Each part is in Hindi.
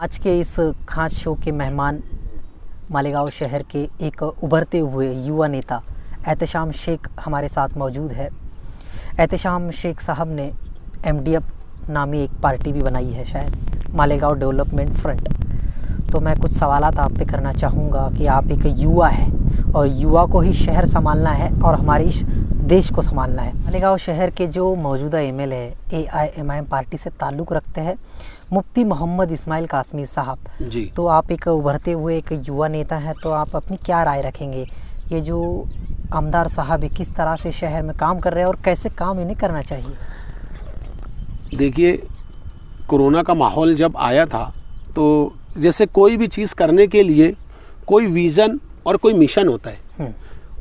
आज के इस खास शो के मेहमान मालेगांव शहर के एक उभरते हुए युवा नेता एहतेशाम शेख हमारे साथ मौजूद है। एहतेशाम शेख साहब ने MDF नामी एक पार्टी भी बनाई है, शायद मालेगांव डेवलपमेंट फ्रंट। तो मैं कुछ सवालात आप पे करना चाहूँगा कि आप एक युवा है और युवा को ही शहर संभालना है और हमारे इस देश को संभालना है। मालेगांव शहर के जो मौजूदा MLA AIMIM पार्टी से ताल्लुक़ रखते हैं मुफ्ती मोहम्मद इस्माइल कासमी साहब जी। तो आप एक उभरते हुए एक युवा नेता हैं, तो आप अपनी क्या राय रखेंगे? ये जो आमदार साहब किस तरह से शहर में काम कर रहे हैं और कैसे काम इन्हें करना चाहिए? देखिए, कोरोना का माहौल जब आया था तो जैसे कोई भी चीज़ करने के लिए कोई विज़न और कोई मिशन होता है,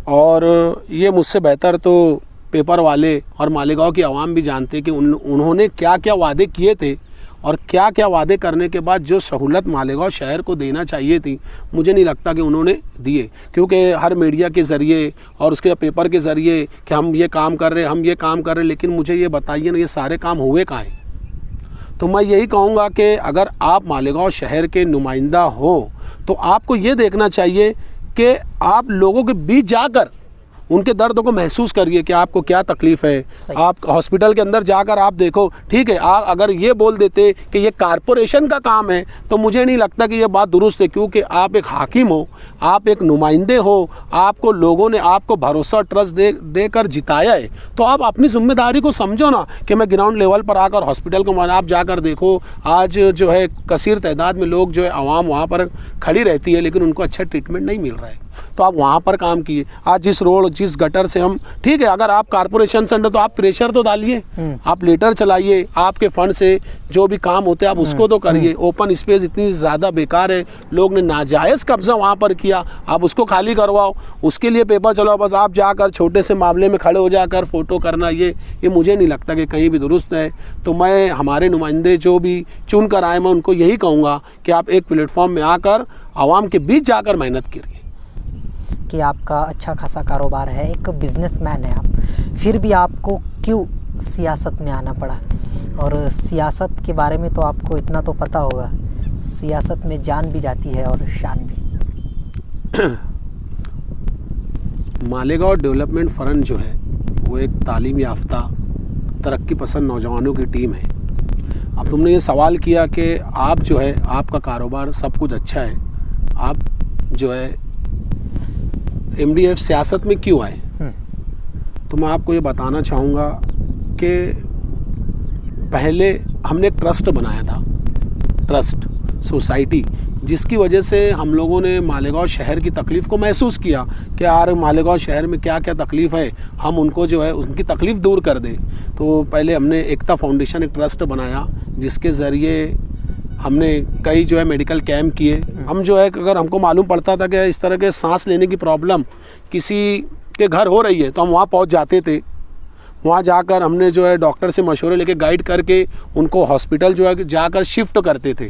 और ये मुझसे बेहतर तो पेपर वाले और मालेगांव की आवाम भी जानते हैं कि उन्होंने क्या क्या वादे किए थे और क्या क्या वादे करने के बाद जो सहूलत मालेगांव शहर को देना चाहिए थी, मुझे नहीं लगता कि उन्होंने दिए। क्योंकि हर मीडिया के ज़रिए और उसके पेपर के ज़रिए कि हम ये काम कर रहे हैं, हम ये काम कर रहे हैं, लेकिन मुझे ये बताइए ना, ये सारे काम हुए कहाँ हैं? तो मैं यही कहूँगा कि अगर आप मालेगांव शहर के नुमाइंदा हो तो आपको ये देखना चाहिए कि आप लोगों के बीच जाकर उनके दर्द को महसूस करिए कि आपको क्या तकलीफ़ है। आप हॉस्पिटल के अंदर जाकर आप देखो, ठीक है, आप अगर ये बोल देते कि ये कारपोरेशन का काम है तो मुझे नहीं लगता कि ये बात दुरुस्त है, क्योंकि आप एक हाकिम हो, आप एक नुमाइंदे हो, आपको लोगों ने आपको भरोसा ट्रस्ट देकर जिताया है, तो आप अपनी जिम्मेदारी को समझो ना कि मैं ग्राउंड लेवल पर आकर हॉस्पिटल को आप जाकर देखो। आज जो है कसीर तादाद में लोग जो है आवाम वहाँ पर खड़ी रहती है, लेकिन उनको अच्छा ट्रीटमेंट नहीं मिल रहा है, तो आप वहाँ पर काम किए। आज जिस रोड जिस गटर से हम, ठीक है, अगर आप कारपोरेशन से अंडर तो आप प्रेशर तो डालिए, आप लेटर चलाइए, आपके फंड से जो भी काम होते हैं आप उसको तो करिए। ओपन स्पेस इतनी ज़्यादा बेकार है, लोग ने नाजायज़ कब्जा वहाँ पर किया, आप उसको खाली करवाओ, उसके लिए पेपर चलाओ। बस आप जाकर छोटे से मामले में खड़े हो जाकर फ़ोटो करना, ये मुझे नहीं लगता कि कहीं भी दुरुस्त है। तो मैं हमारे नुमाइंदे जो भी चुन कर आए, मैं उनको यही कहूँगा कि आप एक प्लेटफॉर्म में आकर आवाम के बीच जाकर मेहनत करिए। कि आपका अच्छा खासा कारोबार है, एक बिजनेसमैन है आप, फिर भी आपको क्यों सियासत में आना पड़ा? और सियासत के बारे में तो आपको इतना तो पता होगा, सियासत में जान भी जाती है और शान भी। मालेगांव डेवलपमेंट फ्रंट जो है वो एक तालीम याफ्ता तरक्की पसंद नौजवानों की टीम है। अब तुमने ये सवाल किया कि आप जो है आपका कारोबार सब कुछ अच्छा है, आप जो है MDF सियासत में क्यों आए? तो मैं आपको ये बताना चाहूँगा कि पहले हमने एक ट्रस्ट बनाया था, ट्रस्ट सोसाइटी, जिसकी वजह से हम लोगों ने मालेगांव शहर की तकलीफ़ को महसूस किया कि यार मालेगांव शहर में क्या क्या तकलीफ़ है, हम उनको जो है उनकी तकलीफ़ दूर कर दें। तो पहले हमने एकता फाउंडेशन एक ट्रस्ट बनाया, जिसके ज़रिए हमने कई जो है मेडिकल कैंप किए। हम जो है अगर हमको मालूम पड़ता था कि इस तरह के सांस लेने की प्रॉब्लम किसी के घर हो रही है तो हम वहाँ पहुँच जाते थे। वहाँ जाकर हमने जो है डॉक्टर से मशवरे लेके गाइड करके उनको हॉस्पिटल जो है जाकर शिफ्ट करते थे।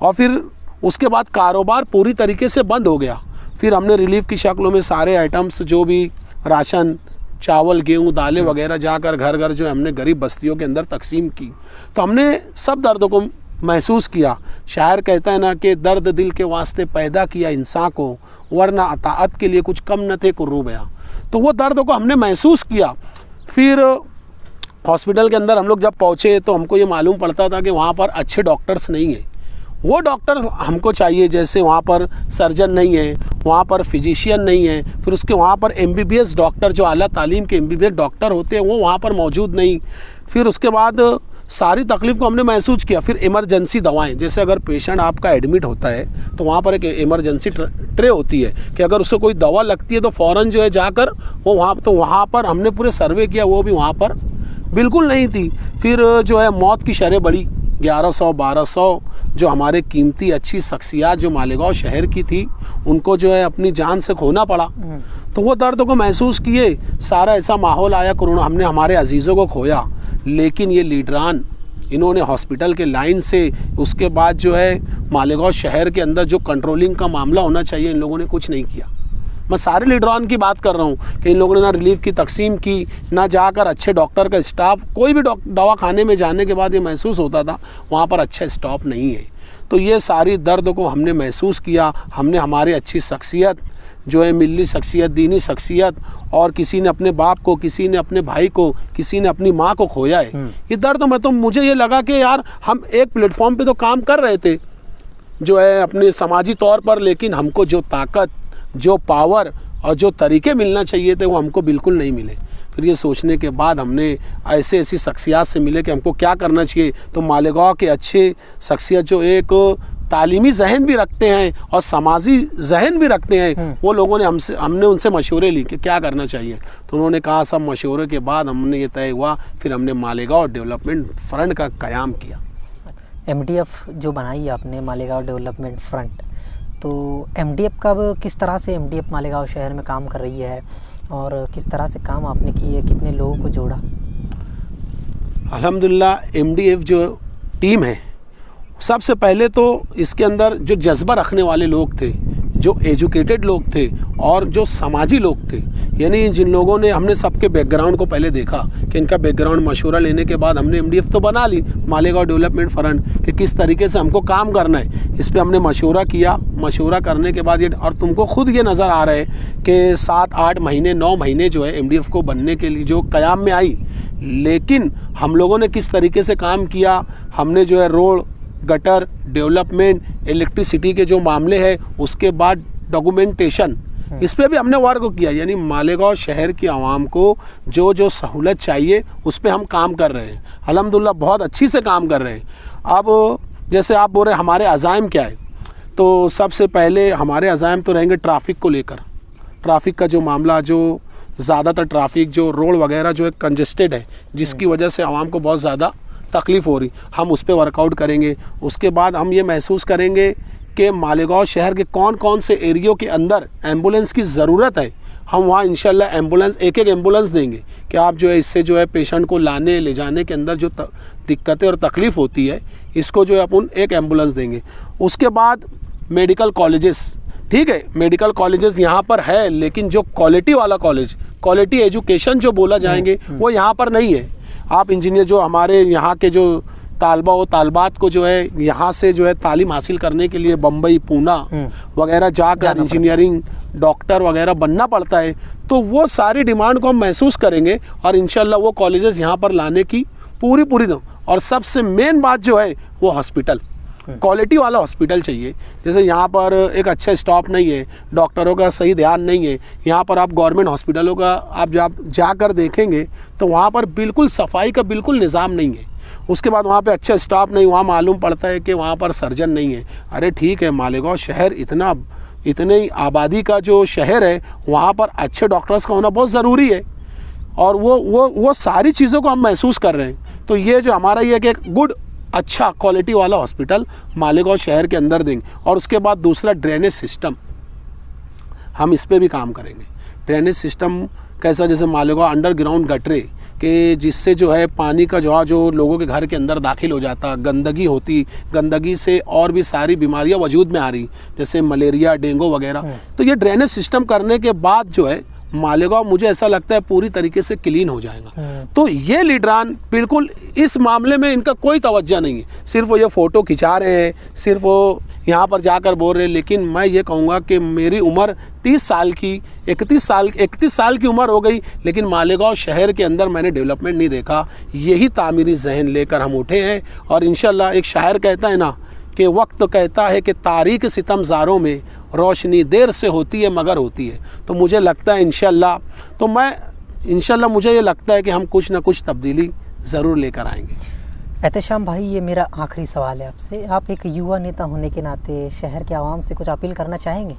और फिर उसके बाद कारोबार पूरी तरीके से बंद हो गया। फिर हमने रिलीफ की शक्लों में सारे आइटम्स जो भी राशन, चावल, गेहूँ, दालें वगैरह जाकर घर घर जो है हमने गरीब बस्तियों के अंदर तकसीम की। तो हमने सब दर्दों को महसूस किया। शायर कहता है ना कि दर्द दिल के वास्ते पैदा किया इंसान को, वरना अताअत के लिए कुछ कम न थे कुर्रू बया। तो वो दर्द को हमने महसूस किया। फिर हॉस्पिटल के अंदर हम लोग जब पहुँचे तो हमको ये मालूम पड़ता था कि वहाँ पर अच्छे डॉक्टर्स नहीं हैं। वो डॉक्टर हमको चाहिए, जैसे वहाँ पर सर्जन नहीं है, वहाँ पर फिजिशियन नहीं है, फिर उसके वहाँ पर MBBS डॉक्टर जो आला तालीम के MBBS डॉक्टर होते हैं वो वहाँ पर मौजूद नहीं। फिर उसके बाद सारी तकलीफ़ को हमने महसूस किया। फिर इमरजेंसी दवाएं, जैसे अगर पेशेंट आपका एडमिट होता है तो वहाँ पर एक इमरजेंसी ट्रे होती है कि अगर उससे कोई दवा लगती है तो फ़ौरन जो है जाकर वो वहाँ पर हमने पूरे सर्वे किया, वो भी वहाँ पर बिल्कुल नहीं थी। फिर जो है मौत की शरह बढ़ी, 1100-1200 जो हमारे कीमती अच्छी शख्सियात जो मालेगांव शहर की थी उनको जो है अपनी जान से खोना पड़ा। तो वो दर्द को महसूस किए। सारा ऐसा माहौल आया कोरोना, हमने हमारे अजीज़ों को खोया, लेकिन ये लीडरान इन्होंने हॉस्पिटल के लाइन से, उसके बाद जो है मालेगांव शहर के अंदर जो कंट्रोलिंग का मामला होना चाहिए, इन लोगों ने कुछ नहीं किया। मैं सारे लीडरान की बात कर रहा हूँ कि इन लोगों ने ना रिलीफ की तकसीम की, ना जाकर अच्छे डॉक्टर का स्टाफ, कोई भी दवाखाने में जाने के बाद ये महसूस होता था वहाँ पर अच्छा स्टाफ नहीं है। तो ये सारी दर्द को हमने महसूस किया। हमने हमारी अच्छी शख्सियत जो है, मिली शख्सियत, दीनी शख्सियत, और किसी ने अपने बाप को, किसी ने अपने भाई को, किसी ने अपनी माँ को खोया है। ये दर्द में तो मुझे ये लगा कि यार हम एक प्लेटफॉर्म पे तो काम कर रहे थे जो है अपने समाजी तौर पर, लेकिन हमको जो ताकत, जो पावर और जो तरीके मिलना चाहिए थे वो हमको बिल्कुल नहीं मिले। फिर ये सोचने के बाद हमने ऐसी शख्सियत से मिले कि हमको क्या करना चाहिए। तो मालेगांव के अच्छे शख्सियत जो एक तालीमी जहन भी रखते हैं और समाजी जहन भी रखते हैं, वो लोगों ने हमने उनसे मशवरे ली कि क्या करना चाहिए। तो उन्होंने कहा, सब मशवरे के बाद हमने ये तय हुआ, फिर हमने मालेगांव डेवलपमेंट फ्रंट का क़याम किया। MDF जो बनाई आपने, मालेगांव डेवलपमेंट फ्रंट, तो MDF कब, किस तरह से MDF मालेगांव शहर में काम कर रही है और किस तरह से काम आपने किए, कितने लोगों को जोड़ा? अल्हम्दुलिल्लाह MDF जो टीम है, सबसे पहले तो इसके अंदर जो जज्बा रखने वाले लोग थे, जो एजुकेटेड लोग थे और जो समाजी लोग थे, यानी जिन लोगों ने, हमने सबके बैकग्राउंड को पहले देखा कि इनका बैकग्राउंड मशवरा लेने के बाद हमने MDF तो बना ली, मालेगांव डेवलपमेंट फ्रंट, कि किस तरीके से हमको काम करना है। इस पर हमने मशवरा किया। मशवरा करने के बाद ये, और तुमको खुद ये नज़र आ रहा है कि 7-8 महीने 9 महीने जो है MDF को बनने के लिए जो क़याम में आई, लेकिन हम लोगों ने किस तरीके से काम किया। हमने जो है रोड, गटर, डेवलपमेंट, इलेक्ट्रिसिटी के जो मामले हैं, उसके बाद डॉक्यूमेंटेशन, इस पे भी हमने वर्क किया। यानी मालेगांव शहर की आवाम को जो जो सहूलत चाहिए उस पे हम काम कर रहे हैं। अल्हम्दुलिल्लाह बहुत अच्छी से काम कर रहे हैं। अब जैसे आप बोल रहे हैं हमारे अज़ाइम क्या है, तो सबसे पहले हमारे अज़ाइम तो रहेंगे ट्रैफ़िक को लेकर। ट्रैफ़िक का जो मामला, जो ज़्यादातर ट्रैफ़िक, जो रोड वगैरह जो है कंजेस्टेड है, जिसकी वजह से आवाम को बहुत ज़्यादा तकलीफ़ हो रही, हम उस पर वर्कआउट करेंगे। उसके बाद हम ये महसूस करेंगे कि मालेगांव शहर के कौन कौन से एरियो के अंदर एम्बुलेंस की ज़रूरत है, हम वहाँ इंशाल्लाह एम्बुलेंस, एक एम्बुलेंस देंगे कि आप जो है इससे जो है पेशेंट को लाने ले जाने के अंदर जो दिक्कतें और तकलीफ़ होती है, इसको जो है अपन एक एम्बुलेंस देंगे। उसके बाद मेडिकल कॉलेजेस, ठीक है, मेडिकल कॉलेजेस यहाँ पर है, लेकिन जो क्वालिटी वाला कॉलेज, क्वालिटी एजुकेशन जो बोला जाएंगे, वो यहाँ पर नहीं है। आप इंजीनियर जो हमारे यहाँ के जो तालबा व तालबात को जो है यहाँ से जो है तालीम हासिल करने के लिए बम्बई, पूना वगैरह जाकर इंजीनियरिंग, डॉक्टर वगैरह बनना पड़ता है, तो वो सारी डिमांड को हम महसूस करेंगे और इंशाल्लाह वो कॉलेजेस यहाँ पर लाने की पूरी दो। और सबसे मेन बात जो है वो हॉस्पिटल, क्वालिटी वाला हॉस्पिटल चाहिए। जैसे यहाँ पर एक अच्छा स्टाफ नहीं है, डॉक्टरों का सही ध्यान नहीं है। यहाँ पर आप गवर्नमेंट हॉस्पिटलों का आप जाकर देखेंगे तो वहाँ पर बिल्कुल सफाई का बिल्कुल निज़ाम नहीं है। उसके बाद वहाँ पे अच्छा स्टाफ नहीं, वहाँ मालूम पड़ता है कि वहाँ पर सर्जन नहीं है। अरे ठीक है, मालेगांव शहर इतने आबादी का जो शहर है, वहाँ पर अच्छे डॉक्टर्स का होना बहुत ज़रूरी है, और वो सारी चीज़ों को हम महसूस कर रहे हैं। तो ये जो हमारा ये कि गुड, अच्छा क्वालिटी वाला हॉस्पिटल मालेगांव शहर के अंदर देंगे। और उसके बाद दूसरा ड्रेनेज सिस्टम, हम इस पे भी काम करेंगे। ड्रेनेज सिस्टम कैसा, जैसे मालेगांव अंडरग्राउंड गटरे कि जिससे जो है पानी का जो लोगों के घर के अंदर दाखिल हो जाता, गंदगी होती, गंदगी से और भी सारी बीमारियां वजूद में आ रही, जैसे मलेरिया, डेंगू वगैरह। तो ये ड्रेनेज सिस्टम करने के बाद जो है मालेगांव, मुझे ऐसा लगता है पूरी तरीके से क्लीन हो जाएगा। तो ये लीडरान बिल्कुल इस मामले में इनका कोई तवज्जो नहीं है, सिर्फ वो ये फ़ोटो खिंचा रहे हैं, सिर्फ वो यहाँ पर जाकर बोल रहे हैं। लेकिन मैं ये कहूँगा कि मेरी उम्र 30 साल की, 31 साल की उम्र हो गई, लेकिन मालेगांव शहर के अंदर मैंने डेवलपमेंट नहीं देखा। यही तामीरी जहन लेकर हम उठे हैं। और इंशाल्लाह एक शायर कहता है ना कि वक्त कहता है कि तारीक सितमज़ारों में रोशनी देर से होती है मगर होती है। तो मुझे लगता है इंशाल्लाह मुझे ये लगता है कि हम कुछ ना कुछ तब्दीली ज़रूर लेकर आएंगे। एहतेशाम भाई, ये मेरा आखिरी सवाल है आपसे। आप एक युवा नेता होने के नाते शहर के आवाम से कुछ अपील करना चाहेंगे?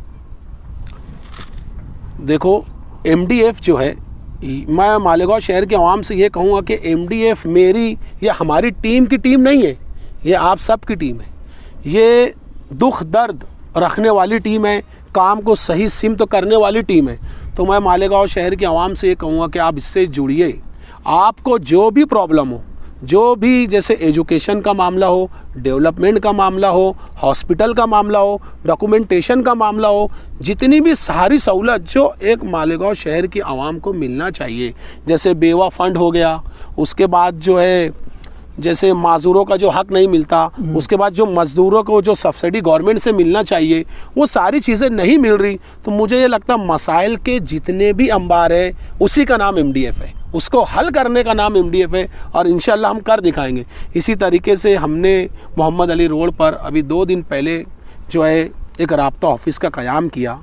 देखो, MDF जो है, मैं मालेगांव शहर के आवाम से ये कहूँगा कि MDF मेरी या हमारी टीम की टीम नहीं है, ये आप सब की टीम है। ये दुख दर्द रखने वाली टीम है, काम को सही सिमत करने वाली टीम है। तो मैं मालेगांव शहर के आवाम से ये कहूँगा कि आप इससे जुड़िए। आपको जो भी प्रॉब्लम हो, जो भी, जैसे एजुकेशन का मामला हो, डेवलपमेंट का मामला हो, हॉस्पिटल का मामला हो, डॉक्यूमेंटेशन का मामला हो, जितनी भी सारी सहूलत जो एक मालेगांव शहर की आवाम को मिलना चाहिए, जैसे बेवा फ़ंड हो गया, उसके बाद जो है जैसे माजूरों का जो हक नहीं मिलता, उसके बाद जो मज़दूरों को जो सब्सिडी गवर्नमेंट से मिलना चाहिए वो सारी चीज़ें नहीं मिल रही। तो मुझे ये लगता मसाइल के जितने भी अंबार है उसी का नाम MDF है, उसको हल करने का नाम MDF है और इंशाल्लाह हम कर दिखाएंगे। इसी तरीके से हमने मोहम्मद अली रोड पर अभी 2 दिन पहले जो है एक राब्ता ऑफिस का क़याम किया।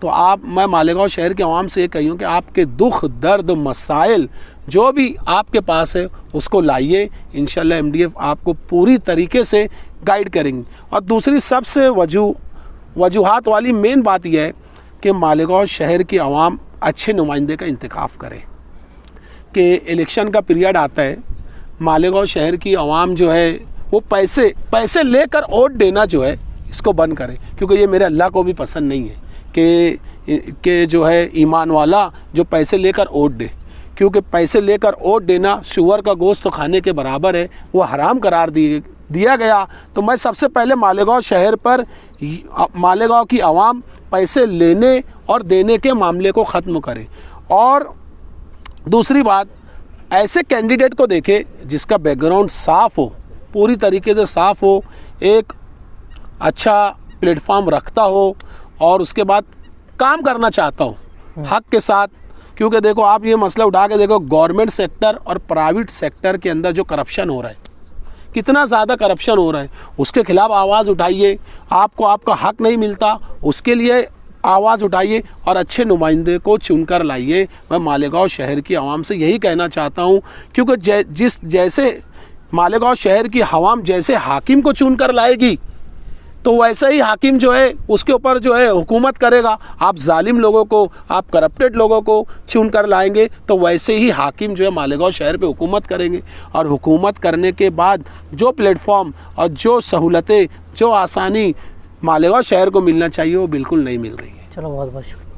तो मैं मालेगांव शहर के आवाम से ये कही हूँ कि आपके दुख दर्द मसाइल जो भी आपके पास है उसको लाइए, इंशाल्लाह MDF आपको पूरी तरीके से गाइड करेंगे। और दूसरी सबसे वजूहात वाली मेन बात यह है कि मालेगांव शहर की आवाम अच्छे नुमाइंदे का इंतखाब करे कि इलेक्शन का पीरियड आता है, मालेगांव शहर की आवाम जो है वो पैसे लेकर वोट देना जो है इसको बंद करे, क्योंकि ये मेरे अल्लाह को भी पसंद नहीं है कि जो है ईमान वाला जो पैसे लेकर वोट दे, क्योंकि पैसे लेकर वोट देना शुअर का गोश्त तो खाने के बराबर है, वो हराम करार दिया गया। तो मैं सबसे पहले मालेगांव शहर पर मालेगांव की आवाम पैसे लेने और देने के मामले को ख़त्म करे। और दूसरी बात, ऐसे कैंडिडेट को देखे जिसका बैकग्राउंड साफ़ हो, पूरी तरीके से साफ़ हो, एक अच्छा प्लेटफॉर्म रखता हो और उसके बाद काम करना चाहता हो हक के साथ। क्योंकि देखो आप ये मसला उठा के देखो, गवर्नमेंट सेक्टर और प्राइवेट सेक्टर के अंदर जो करप्शन हो रहा है, कितना ज़्यादा करप्शन हो रहा है, उसके खिलाफ आवाज़ उठाइए। आपको आपका हक नहीं मिलता, उसके लिए आवाज़ उठाइए और अच्छे नुमाइंदे को चुनकर लाइए। मैं मालेगांव शहर की आवाम से यही कहना चाहता हूँ, क्योंकि जैसे मालेगांव शहर की आवाम जैसे हाकिम को चुनकर लाएगी तो वैसे ही हाकिम जो है उसके ऊपर जो है हुकूमत करेगा। आप जालिम लोगों को, आप करप्टेड लोगों को चुन कर लाएंगे तो वैसे ही हाकिम जो है मालेगांव शहर पे हुकूमत करेंगे। और हुकूमत करने के बाद जो प्लेटफॉर्म और जो सहूलतें, जो आसानी मालेगांव शहर को मिलना चाहिए वो बिल्कुल नहीं मिल रही है। चलो बहुत बहुत शुक्रिया।